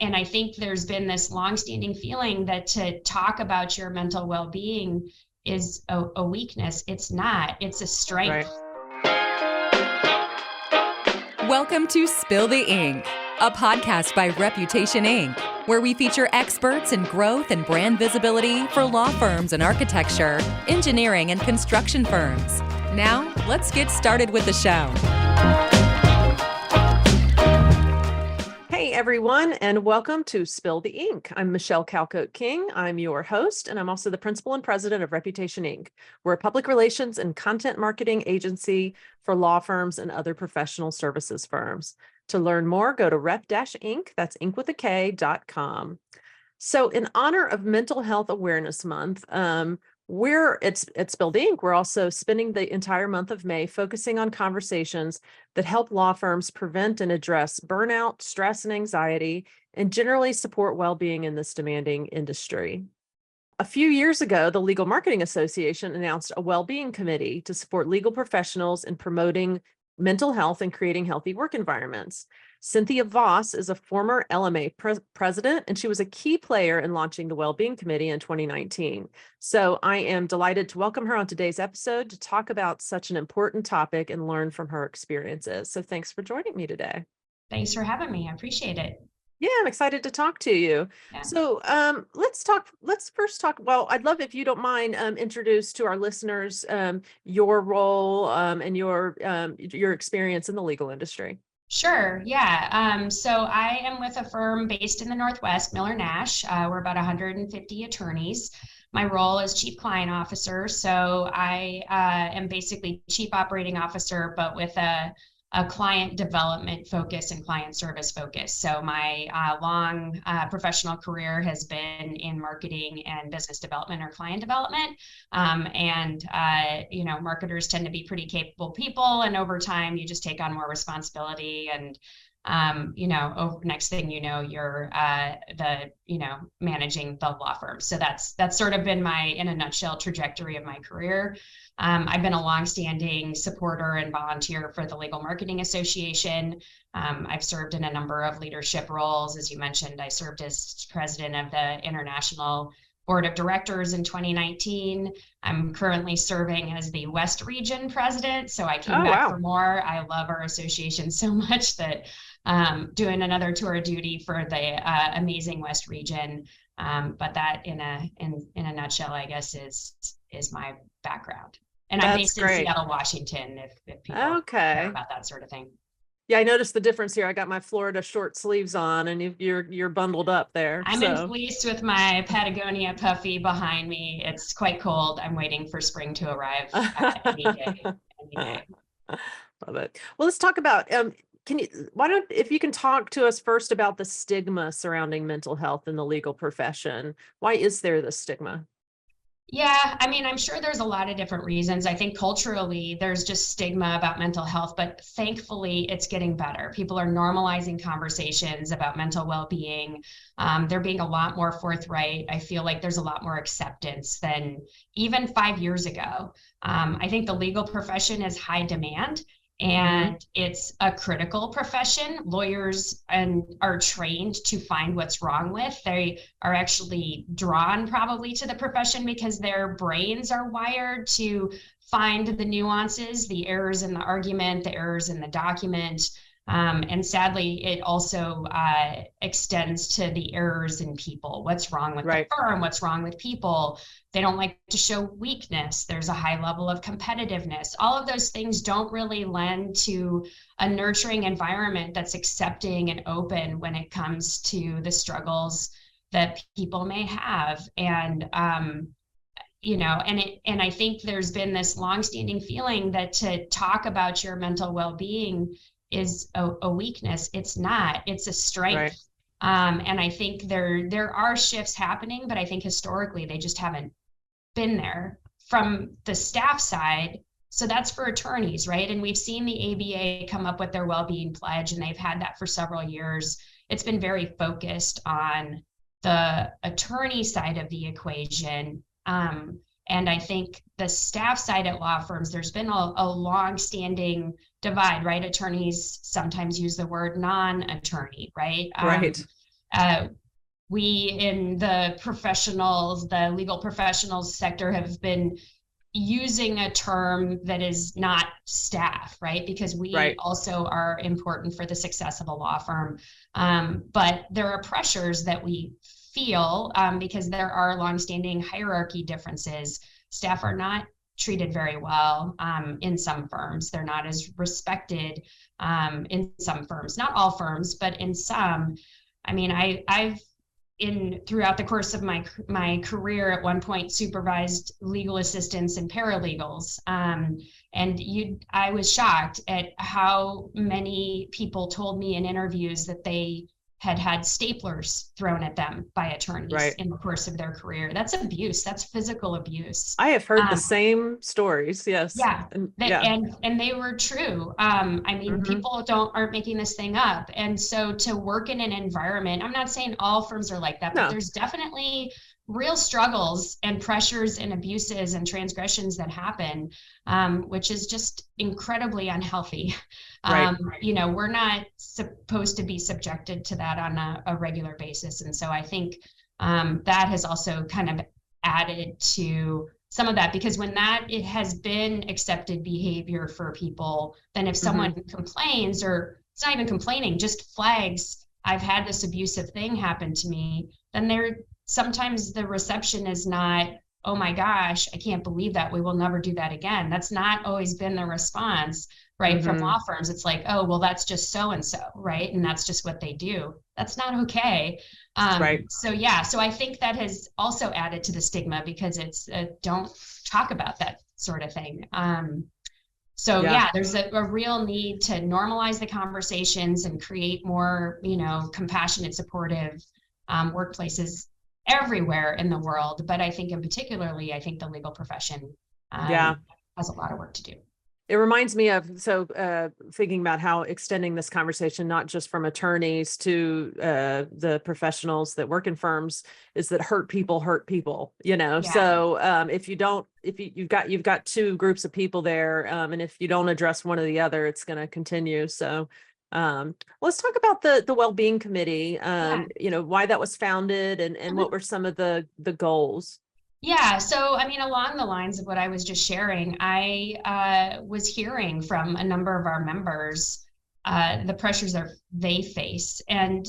And I think there's been this longstanding feeling that to talk about your mental well-being is a weakness. It's not. It's a strength. Right. Welcome to Spill the Ink, a podcast by Reputation Inc., where we feature experts in growth and brand visibility for law firms and architecture, engineering, and construction firms. Now, let's get started with the show. Hey everyone, and welcome to Spill the Ink. I'm Michelle Calcote King. I'm your host, and I'm also the principal and president of Reputation Inc. We're a public relations and content marketing agency for law firms and other professional services firms. To learn more, go to rep-inc, that's ink with a K.com. So in honor of Mental Health Awareness Month, at Spill the Ink, we're also spending the entire month of May focusing on conversations that help law firms prevent and address burnout, stress, and anxiety, and generally support well-being in this demanding industry. A few years ago, the Legal Marketing Association announced a well-being committee to support legal professionals in promoting mental health and creating healthy work environments. Cynthia Voth is a former LMA president, and she was a key player in launching the Wellbeing Committee in 2019. So I am delighted to welcome her on today's episode to talk about such an important topic and learn from her experiences. So thanks for joining me today. Thanks for having me. I appreciate it. Yeah, I'm excited to talk to you. Yeah. So let's first talk, well, I'd love if you don't mind introduce to our listeners your role and your experience in the legal industry. Sure. Yeah. So I am with a firm based in the Northwest, Miller Nash. We're about 150 attorneys. My role is Chief Client Officer. So I am basically Chief Operating Officer, but with a client development focus and client service focus. So my long professional career has been in marketing and business development or client development. Marketers tend to be pretty capable people. And over time, you just take on more responsibility and next thing you know, you're managing the law firm. So that's sort of been in a nutshell, trajectory of my career. I've been a longstanding supporter and volunteer for the Legal Marketing Association. I've served in a number of leadership roles. As you mentioned, I served as president of the International Board of Directors in 2019. I'm currently serving as the West Region president. So I came back for more. I love our association so much that doing another tour of duty for the amazing West Region. But that in a nutshell, I guess, is my background. And I'm based in Seattle, Washington, if people care about that sort of thing. Yeah, I noticed the difference here. I got my Florida short sleeves on, and you're bundled up there. I'm in fleece with my Patagonia puffy behind me. It's quite cold. I'm waiting for spring to arrive any day. Love it. Well, let's talk about. If you can talk to us first about the stigma surrounding mental health in the legal profession. Why is there this stigma? Yeah, I mean, I'm sure there's a lot of different reasons. I think culturally there's just stigma about mental health, but thankfully it's getting better. People are normalizing conversations about mental well-being. They're being a lot more forthright. I feel like there's a lot more acceptance than even 5 years ago. I think the legal profession is high demand. And it's a critical profession. Lawyers are trained to find what's wrong with. They are actually drawn probably to the profession because their brains are wired to find the nuances, the errors in the argument, the errors in the document. And sadly, it also extends to the errors in people. What's wrong with the firm? What's wrong with people? They don't like to show weakness. There's a high level of competitiveness. All of those things don't really lend to a nurturing environment that's accepting and open when it comes to the struggles that people may have. And I think there's been this longstanding feeling that to talk about your mental well-being is a weakness. It's not. It's a strength. And I think there are shifts happening, but I think historically they just haven't been there from the staff side. So that's for attorneys, right? And we've seen the ABA come up with their well-being pledge, and they've had that for several years. It's been very focused on the attorney side of the equation. And I think the staff side at law firms, there's been a long-standing divide, right? Attorneys sometimes use the word non-attorney, right? Right. we in the legal professionals sector have been using a term that is not staff, right? Because we also are important for the success of a law firm. But there are pressures that we feel because there are longstanding hierarchy differences. Staff are not treated very well in some firms. They're not as respected in some firms, not all firms, but in some. I mean, I've throughout the course of my career at one point supervised legal assistants and paralegals. I was shocked at how many people told me in interviews that they had staplers thrown at them by attorneys in the course of their career. That's abuse. That's physical abuse. I have heard the same stories. Yes. Yeah. And they were true. I mean, people aren't making this thing up. And so to work in an environment, I'm not saying all firms are like that, but there's definitely real struggles and pressures and abuses and transgressions that happen, which is just incredibly unhealthy. We're not supposed to be subjected to that on a regular basis. And so I think that has also kind of added to some of that, because when it has been accepted behavior for people, then if someone complains, or it's not even complaining, just flags, I've had this abusive thing happen to me, then sometimes the reception is not, oh my gosh, I can't believe that, we will never do that again. That's not always been the response, right? From law firms. It's like, oh, well, that's just so-and-so, right? And that's just what they do. That's not okay. So I think that has also added to the stigma, because it's don't talk about that sort of thing. There's a real need to normalize the conversations and create more, compassionate, supportive workplaces everywhere in the world. But I think I think the legal profession has a lot of work to do. It reminds me of, thinking about how extending this conversation, not just from attorneys to the professionals that work in firms, is that hurt people, So if you've got two groups of people there, and if you don't address one or the other, it's going to continue. So let's talk about the Wellbeing Committee, why that was founded, and what were some of the goals. Yeah. So, I mean, along the lines of what I was just sharing, I was hearing from a number of our members the pressures that they face. And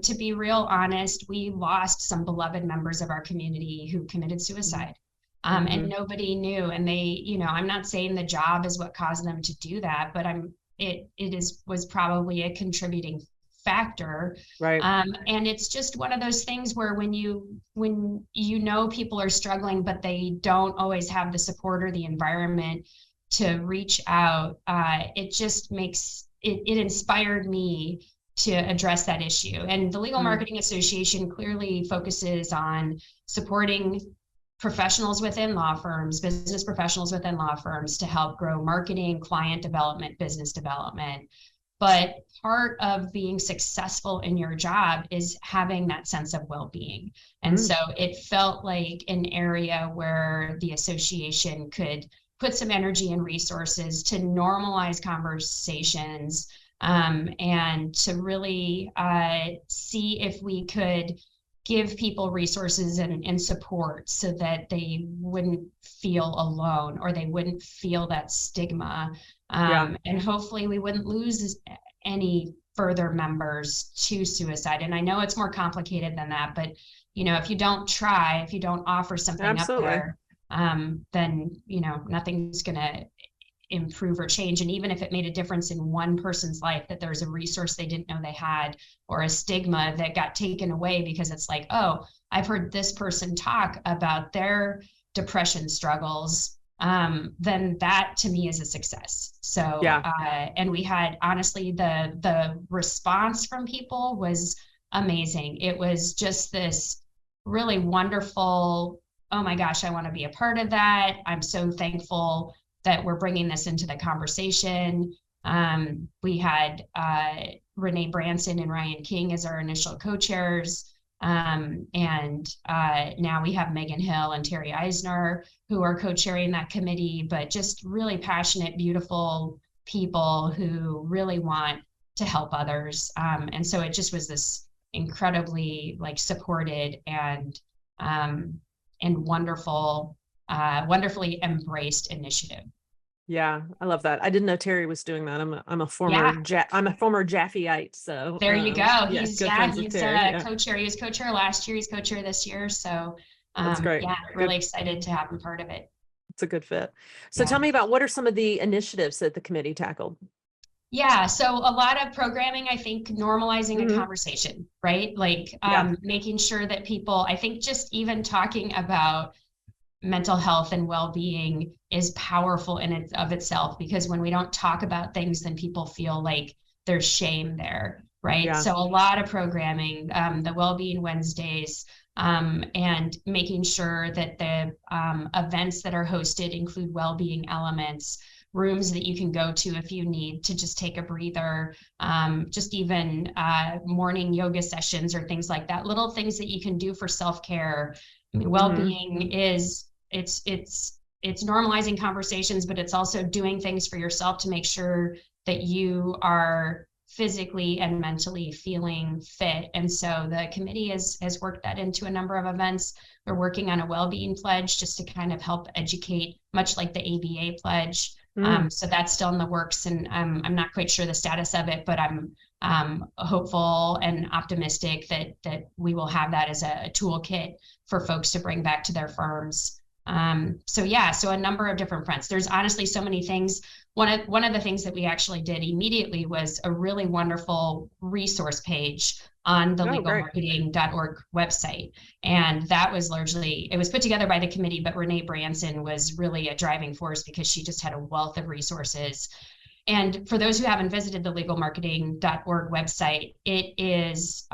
to be real honest, we lost some beloved members of our community who committed suicide. And nobody knew. And they, I'm not saying the job is what caused them to do that, but was probably a contributing factor. Right. And it's just one of those things where when people are struggling, but they don't always have the support or the environment to reach out, it just makes it inspired me to address that issue. And the Legal Marketing Association clearly focuses on supporting professionals within law firms, business professionals within law firms, to help grow marketing, client development, business development. But part of being successful in your job is having that sense of well-being. And so it felt like an area where the association could put some energy and resources to normalize conversations, and to really see if we could give people resources and support so that they wouldn't feel alone, or they wouldn't feel that stigma. And hopefully we wouldn't lose any further members to suicide. And I know it's more complicated than that, but if you don't try, if you don't offer something up there, then nothing's going to improve or change. And even if it made a difference in one person's life, that there's a resource they didn't know they had, or a stigma that got taken away because it's like, oh, I've heard this person talk about their depression struggles, then that to me is a success. So, and we had, honestly, the response from people was amazing. It was just this really wonderful, oh my gosh, I want to be a part of that. I'm so thankful that we're bringing this into the conversation. We had Renee Branson and Ryan King as our initial co-chairs. And now we have Megan Hill and Terry Eisner, who are co-chairing that committee, but just really passionate, beautiful people who really want to help others. And so it just was this incredibly like supported and wonderful, wonderfully embraced initiative. Yeah, I love that. I didn't know Terry was doing that. I'm a Yeah. former I'm a former Jaffeite. So There you go. yeah, He's good friends with Terry. Yeah, co-chair. He was co-chair last year. He's co-chair this year. So that's great. yeah, Good. really excited to have him part of it. It's a good fit. So Yeah. tell me about what are some of the initiatives that the committee tackled? Yeah, so a lot of programming, I think normalizing a conversation, right? Like making sure that people, I think just even talking about mental health and well-being is powerful in it of itself, because when we don't talk about things, then people feel like there's shame there, right? Yeah. So a lot of programming, the Well-Being Wednesdays, and making sure that the events that are hosted include well-being elements, rooms that you can go to if you need to just take a breather, just even morning yoga sessions or things like that, little things that you can do for self-care. I mean, well-being is, it's normalizing conversations, but it's also doing things for yourself to make sure that you are physically and mentally feeling fit. And so the committee has worked that into a number of events. We're working on a well-being pledge just to kind of help educate, much like the ABA pledge. So that's still in the works, and I'm not quite sure the status of it, but I'm hopeful and optimistic that we will have that as a toolkit for folks to bring back to their firms. So a number of different fronts. There's honestly so many things. One of the things that we actually did immediately was a really wonderful resource page on the legalmarketing.org website. And that was largely, it was put together by the committee, but Renee Branson was really a driving force because she just had a wealth of resources. And for those who haven't visited the legalmarketing.org website, it is,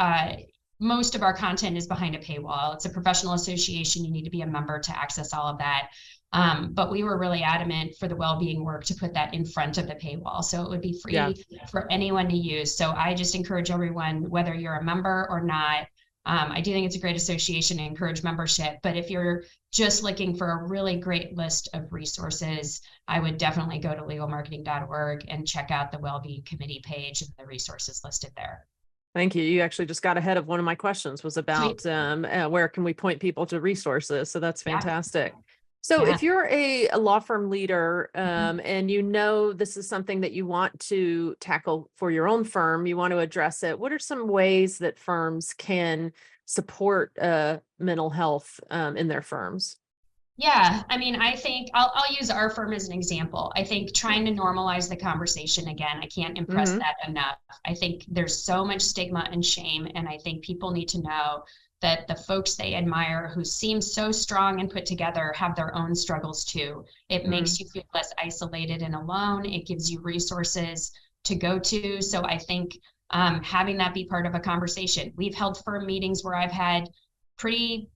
most of our content is behind a paywall. It's a professional association. You need to be a member to access all of that. But we were really adamant for the well-being work to put that in front of the paywall, so it would be free for anyone to use. So I just encourage everyone, whether you're a member or not, I do think it's a great association and encourage membership. But if you're just looking for a really great list of resources, I would definitely go to legalmarketing.org and check out the Well-Being Committee page and the resources listed there. Thank you. You actually just got ahead of one of my questions, was about where can we point people to resources. So that's fantastic. So if you're a law firm leader and you know this is something that you want to tackle for your own firm, you want to address it, what are some ways that firms can support mental health in their firms? Yeah, I mean, I think I'll use our firm as an example. I think trying to normalize the conversation again, I can't impress that enough. I think there's so much stigma and shame, and I think people need to know that the folks they admire who seem so strong and put together have their own struggles too. It makes you feel less isolated and alone. It gives you resources to go to. So I think having that be part of a conversation. We've held firm meetings where I've had pretty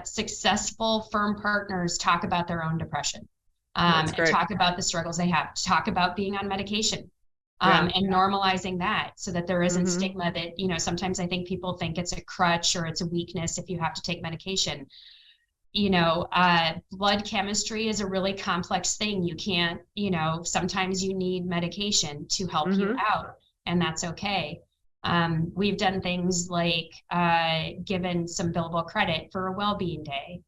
successful firm partners talk about their own depression and talk about the struggles they have, talk about being on medication. And normalizing that so that there isn't stigma that, you know, sometimes I think people think it's a crutch or it's a weakness if you have to take medication. You know, blood chemistry is a really complex thing. You can't, you know, sometimes you need medication to help you out, and that's okay. We've done things like given some billable credit for a well-being day,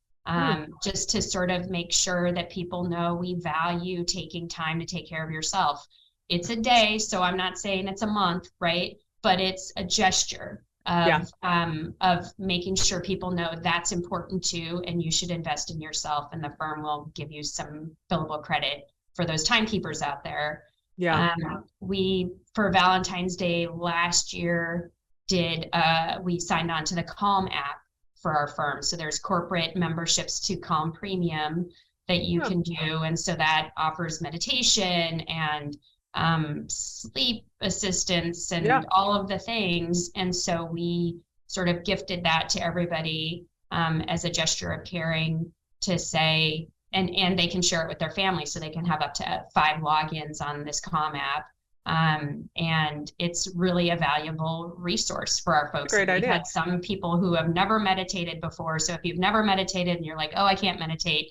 just to sort of make sure that people know we value taking time to take care of yourself. It's a day, so I'm not saying it's a month, right? But it's a gesture of making sure people know that's important too, and you should invest in yourself, and the firm will give you some billable credit for those timekeepers out there. We, for Valentine's Day last year, we signed on to the Calm app for our firm. So there's corporate memberships to Calm Premium that you can do, and so that offers meditation and sleep assistance and all of the things. And so we sort of gifted that to everybody as a gesture of caring, to say, and they can share it with their family, so they can have up to 5 logins on this Calm app. And it's really a valuable resource for our folks. We've had some people who have never meditated before. So if you've never meditated and you're like, oh, I can't meditate,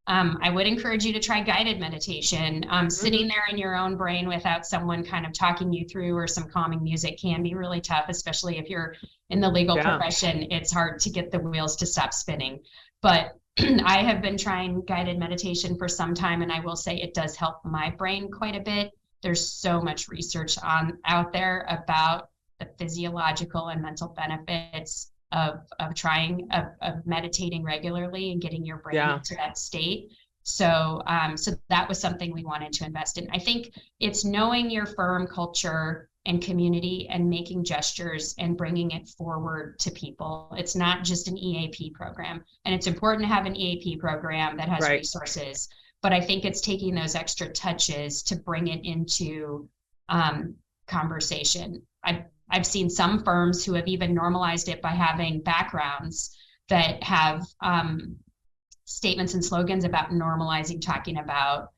I would encourage you to try guided meditation. Sitting there in your own brain without someone kind of talking you through, or some calming music, can be really tough, especially if you're in the legal profession. It's hard to get the wheels to stop spinning. But I have been trying guided meditation for some time, and I will say it does help my brain quite a bit. There's so much research out there about the physiological and mental benefits of meditating regularly and getting your brain into that state. So that was something we wanted to invest in. I think it's knowing your firm culture and community and making gestures and bringing it forward to people. It's not just an EAP program, and it's important to have an EAP program that has resources, but I think it's taking those extra touches to bring it into conversation. I've seen some firms who have even normalized it by having backgrounds that have statements and slogans about normalizing talking about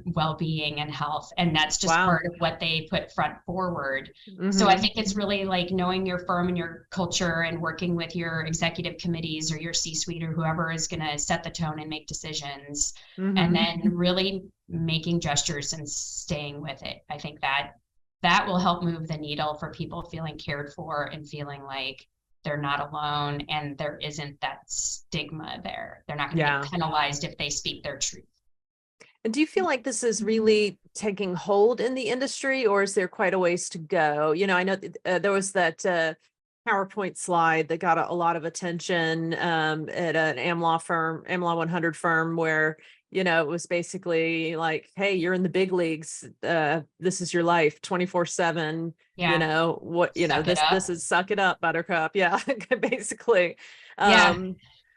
well-being and health. And that's just part of what they put front forward. So I think it's really like knowing your firm and your culture and working with your executive committees or your C-suite or whoever is going to set the tone and make decisions, and then really making gestures and staying with it. I think that will help move the needle for people feeling cared for and feeling like they're not alone, and there isn't that stigma there. They're not going to get penalized if they speak their truth. And do you feel like this is really taking hold in the industry, or is there quite a ways to go? You know, I know there was that PowerPoint slide that got a lot of attention at an AmLaw 100 firm, where, you know, it was basically like, hey, you're in the big leagues. This is your life 24/7. You know what, you know, this is suck it up, buttercup. Yeah, basically.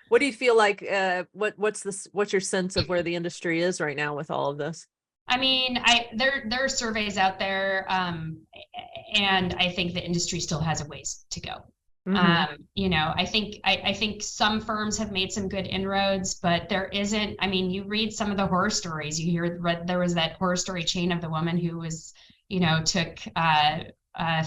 What do you feel like, what's your sense of where the industry is right now with all of this? I mean, there are surveys out there, and I think the industry still has a ways to go. You know, I think some firms have made some good inroads, but there isn't. I mean, you read some of the horror stories. There was that horror story chain of the woman who was, you know, took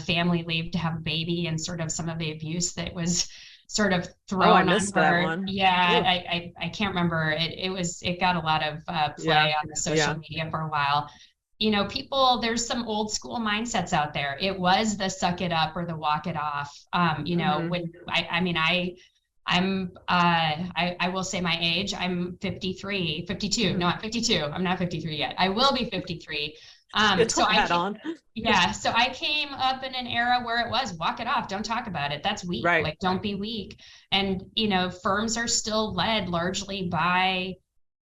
family leave to have a baby, and sort of some of the abuse that was sort of thrown on her. That one. I can't remember. It got a lot of play on the social media for a while. You know, there's some old school mindsets out there. It was the suck it up or the walk it off. You know, when I will say my age. I'm 52. No, I'm 52. I'm not 53 yet. I will be 53. So I came up in an era where it was walk it off, don't talk about it, that's weak, like don't be weak. And you know, firms are still led largely by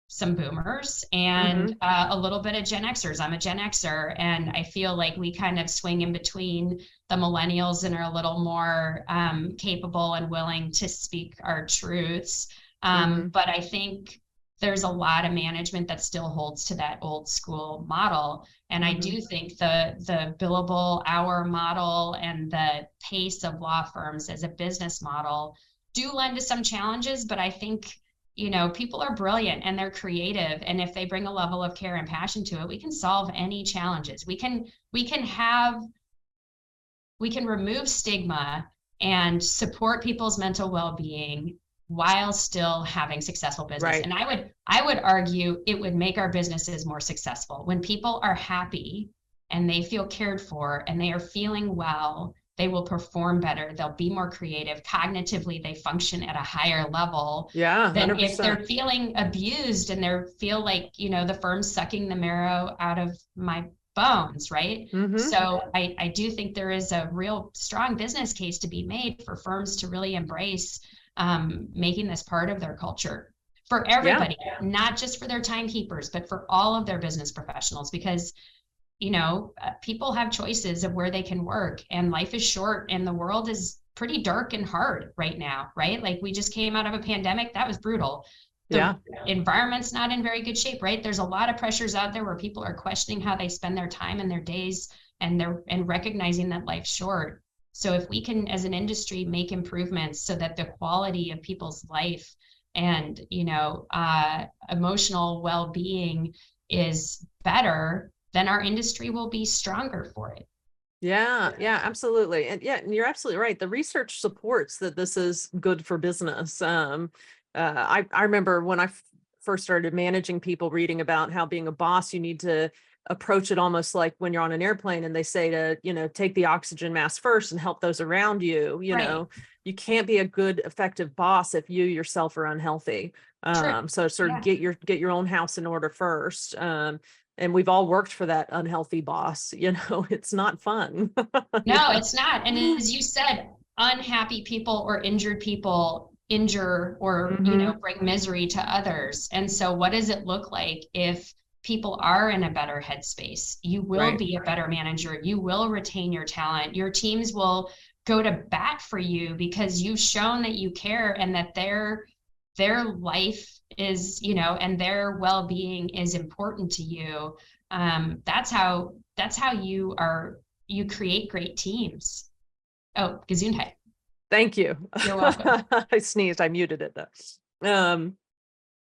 some boomers and a little bit of Gen Xers. I'm a Gen Xer, and I feel like we kind of swing in between the millennials and are a little more capable and willing to speak our truths. But I think there's a lot of management that still holds to that old school model. And I do think the billable hour model and the pace of law firms as a business model do lend to some challenges, but I think, you know, people are brilliant and they're creative. And if they bring a level of care and passion to it, we can solve any challenges. We can remove stigma and support people's mental well-being while still having successful business. And I would argue it would make our businesses more successful. When people are happy and they feel cared for and they are feeling well, they will perform better. They'll be more creative. Cognitively, they function at a higher level than 100%. If they're feeling abused and they feel like, you know, the firm's sucking the marrow out of my bones, right? So I do think there is a real strong business case to be made for firms to really embrace making this part of their culture for everybody, not just for their timekeepers, but for all of their business professionals, because, you know, people have choices of where they can work, and life is short and the world is pretty dark and hard right now, right? Like we just came out of a pandemic that was brutal. The environment's not in very good shape, right? There's a lot of pressures out there where people are questioning how they spend their time and their days, and recognizing that life's short. So if we can, as an industry, make improvements so that the quality of people's life and, you know, emotional well-being is better, then our industry will be stronger for it. Yeah, absolutely. And you're absolutely right. The research supports that this is good for business. I remember when I first started managing people, reading about how being a boss, you need to approach it almost like when you're on an airplane and they say to, take the oxygen mask first and help those around you. Right. You can't be a good, effective boss if you yourself are unhealthy. True. So sort of get your own house in order first. And we've all worked for that unhealthy boss. It's not fun. No, it's not. And as you said, unhappy people or injured people injure or, bring misery to others. And so what does it look like if people are in a better headspace? You will be a better manager. You will retain your talent. Your teams will go to bat for you because you've shown that you care and that their life is, and their well-being is important to you. That's how you create great teams. Oh, Gesundheit. Thank you. You're welcome. I sneezed. I muted it though.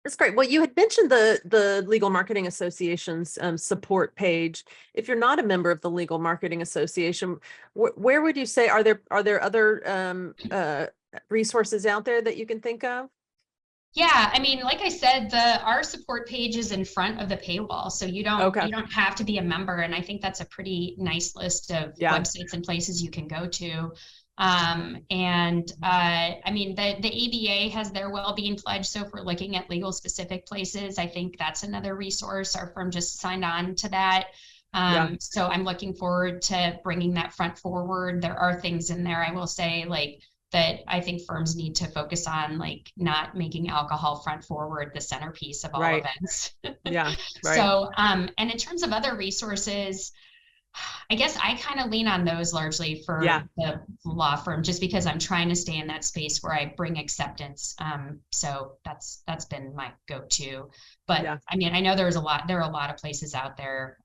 That's great. Well, you had mentioned the Legal Marketing Association's support page. If you're not a member of the Legal Marketing Association, where would you say are there other resources out there that you can think of? Yeah, I mean, like I said, our support page is in front of the paywall, so you don't have to be a member, and I think that's a pretty nice list of websites and places you can go to. I mean, the ABA has their well-being pledge, so if we're looking at legal specific places, I think that's another resource. Our firm just signed on to that. So I'm looking forward to bringing that front forward. There are things in there, I will say, like that I think firms need to focus on, like not making alcohol front forward the centerpiece of all events. So, and in terms of other resources, I guess I kind of lean on those largely for the law firm, just because I'm trying to stay in that space where I bring acceptance. So that's been my go-to. But I mean, I know there are a lot of places out there.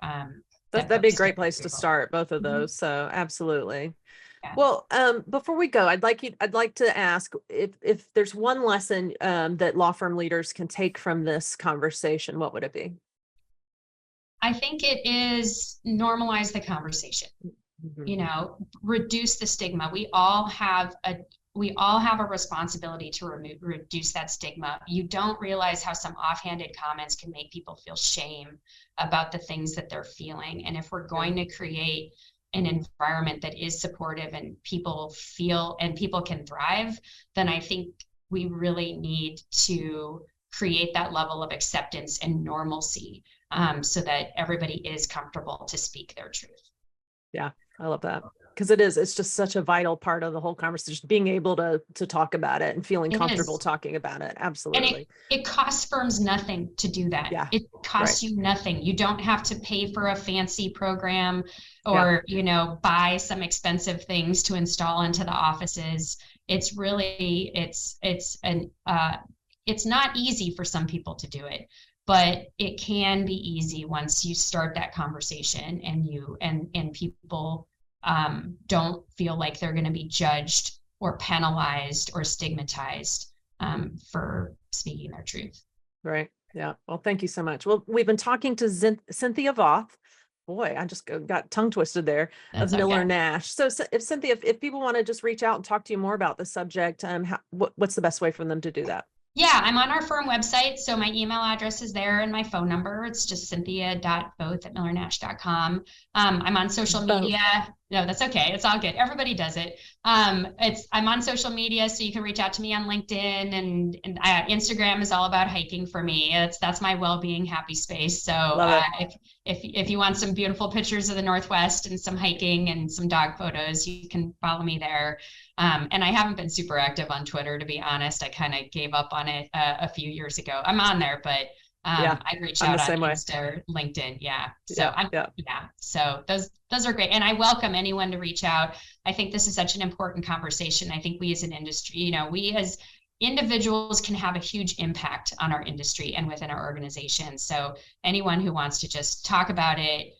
That'd be a great place to start, both of those. So absolutely. Yeah. Well, before we go, I'd like to ask if there's one lesson that law firm leaders can take from this conversation, what would it be? I think it is normalize the conversation. Reduce the stigma. We all have a responsibility to reduce that stigma. You don't realize how some offhanded comments can make people feel shame about the things that they're feeling. And if we're going to create an environment that is supportive and people feel and people can thrive, then I think we really need to create that level of acceptance and normalcy, so that everybody is comfortable to speak their truth. Yeah, I love that. Because it's just such a vital part of the whole conversation, being able to talk about it and feeling comfortable talking about it. Absolutely. And it costs firms nothing to do that. Yeah, it costs you nothing. You don't have to pay for a fancy program or, buy some expensive things to install into the offices. It's really, it's not easy for some people to do it, but it can be easy once you start that conversation and people don't feel like they're going to be judged or penalized or stigmatized for speaking their truth. Right. Yeah. Well, thank you so much. Well, we've been talking to Cynthia Voth. Boy, I just got tongue twisted there. That's of Miller Nash. So if Cynthia, if people want to just reach out and talk to you more about the subject, what's the best way for them to do that? Yeah, I'm on our firm website. So my email address is there and my phone number. It's just cynthia.voth@millernash.com. I'm on social media. No, that's okay. It's all good. Everybody does it. I'm on social media, so you can reach out to me on LinkedIn and Instagram is all about hiking for me. That's my well-being happy space. So if you want some beautiful pictures of the Northwest and some hiking and some dog photos, you can follow me there. And I haven't been super active on Twitter, to be honest. I kind of gave up on it a few years ago. I'm on there, but I reach out on Insta or LinkedIn. Yeah. So so those are great. And I welcome anyone to reach out. I think this is such an important conversation. I think we as an industry, we as individuals can have a huge impact on our industry and within our organization. So anyone who wants to just talk about it,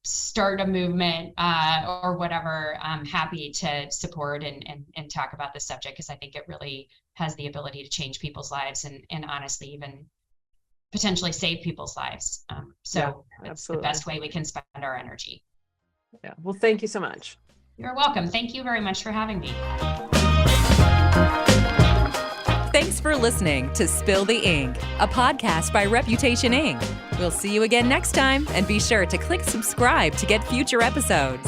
start a movement or whatever, I'm happy to support and talk about this subject, because I think it really has the ability to change people's lives and honestly even potentially save people's lives. It's the best way we can spend our energy. Yeah. Well, thank you so much. You're welcome. Thank you very much for having me. Thanks for for listening to Spill the Ink, a podcast by Reputation Inc. We'll see you again next time, and be sure to click subscribe to get future episodes.